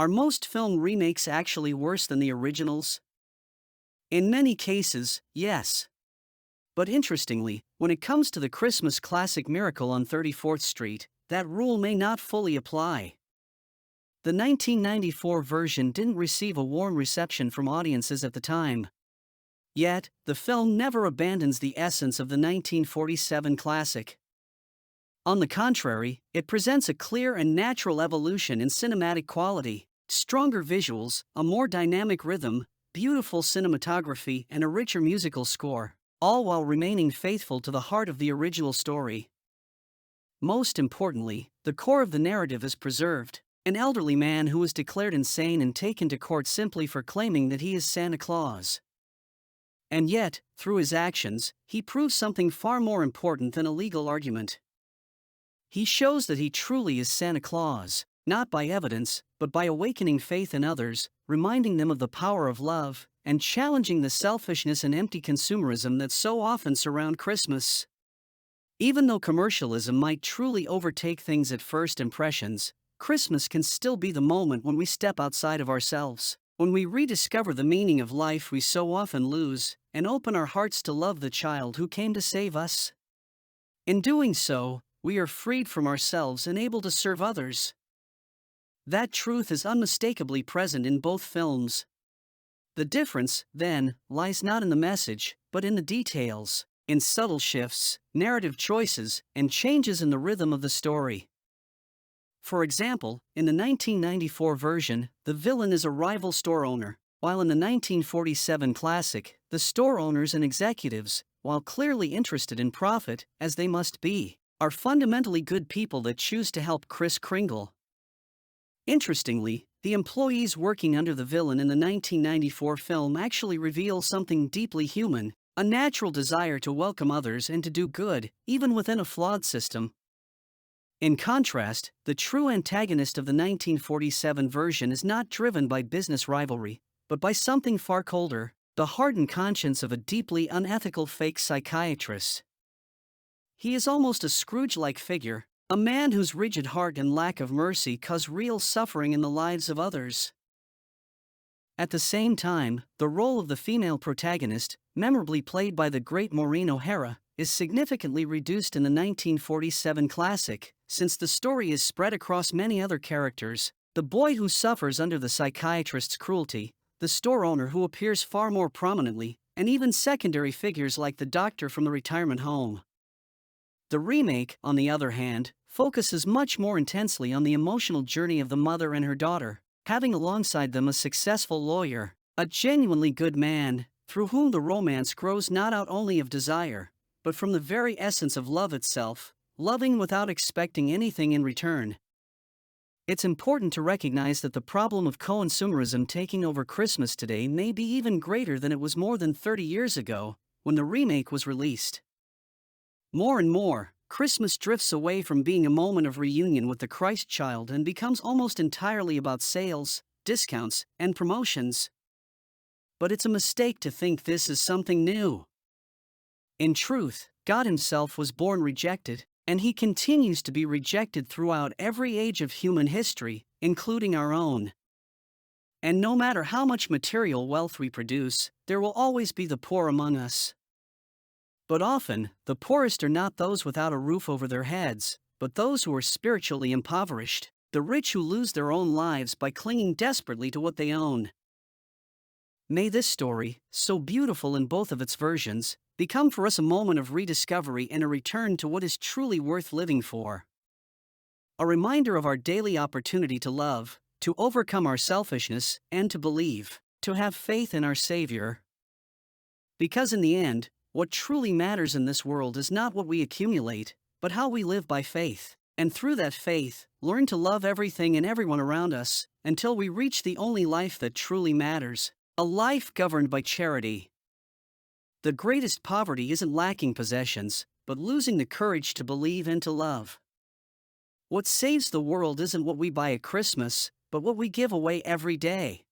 Are most film remakes actually worse than the originals? In many cases, yes. But interestingly, when it comes to the Christmas classic Miracle on 34th Street, that rule may not fully apply. The 1994 version didn't receive a warm reception from audiences at the time. Yet, the film never abandons the essence of the 1947 classic. On the contrary, it presents a clear and natural evolution in cinematic quality, stronger visuals, a more dynamic rhythm, beautiful cinematography, and a richer musical score, all while remaining faithful to the heart of the original story. Most importantly, the core of the narrative is preserved. An elderly man who was declared insane and taken to court simply for claiming that he is Santa Claus. And yet, through his actions, he proves something far more important than a legal argument. He shows that he truly is Santa Claus, not by evidence, but by awakening faith in others, reminding them of the power of love, and challenging the selfishness and empty consumerism that so often surround Christmas. Even though commercialism might truly overtake things at first impressions, Christmas can still be the moment when we step outside of ourselves, when we rediscover the meaning of life we so often lose, and open our hearts to love the child who came to save us. In doing so, we are freed from ourselves and able to serve others. That truth is unmistakably present in both films. The difference, then, lies not in the message, but in the details, in subtle shifts, narrative choices, and changes in the rhythm of the story. For example, in the 1994 version, the villain is a rival store owner, while in the 1947 classic, the store owners and executives, while clearly interested in profit, as they must be, are fundamentally good people that choose to help Kris Kringle. Interestingly, the employees working under the villain in the 1994 film actually reveal something deeply human, a natural desire to welcome others and to do good, even within a flawed system. In contrast, the true antagonist of the 1947 version is not driven by business rivalry, but by something far colder, the hardened conscience of a deeply unethical fake psychiatrist. He is almost a Scrooge-like figure, a man whose rigid heart and lack of mercy cause real suffering in the lives of others. At the same time, the role of the female protagonist, memorably played by the great Maureen O'Hara, is significantly reduced in the 1947 classic, since the story is spread across many other characters: the boy who suffers under the psychiatrist's cruelty, the store owner who appears far more prominently, and even secondary figures like the doctor from the retirement home. The remake, on the other hand, focuses much more intensely on the emotional journey of the mother and her daughter, having alongside them a successful lawyer, a genuinely good man, through whom the romance grows not out only of desire, but from the very essence of love itself, loving without expecting anything in return. It's important to recognize that the problem of consumerism taking over Christmas today may be even greater than it was more than 30 years ago, when the remake was released. More and more, Christmas drifts away from being a moment of reunion with the Christ child and becomes almost entirely about sales, discounts, and promotions. But it's a mistake to think this is something new. In truth, God Himself was born rejected, and He continues to be rejected throughout every age of human history, including our own. And no matter how much material wealth we produce, there will always be the poor among us. But often, the poorest are not those without a roof over their heads, but those who are spiritually impoverished, the rich who lose their own lives by clinging desperately to what they own. May this story, so beautiful in both of its versions, become for us a moment of rediscovery and a return to what is truly worth living for. A reminder of our daily opportunity to love, to overcome our selfishness, and to believe, to have faith in our Savior. Because in the end, what truly matters in this world is not what we accumulate, but how we live by faith, and through that faith, learn to love everything and everyone around us, until we reach the only life that truly matters, a life governed by charity. The greatest poverty isn't lacking possessions, but losing the courage to believe and to love. What saves the world isn't what we buy at Christmas, but what we give away every day.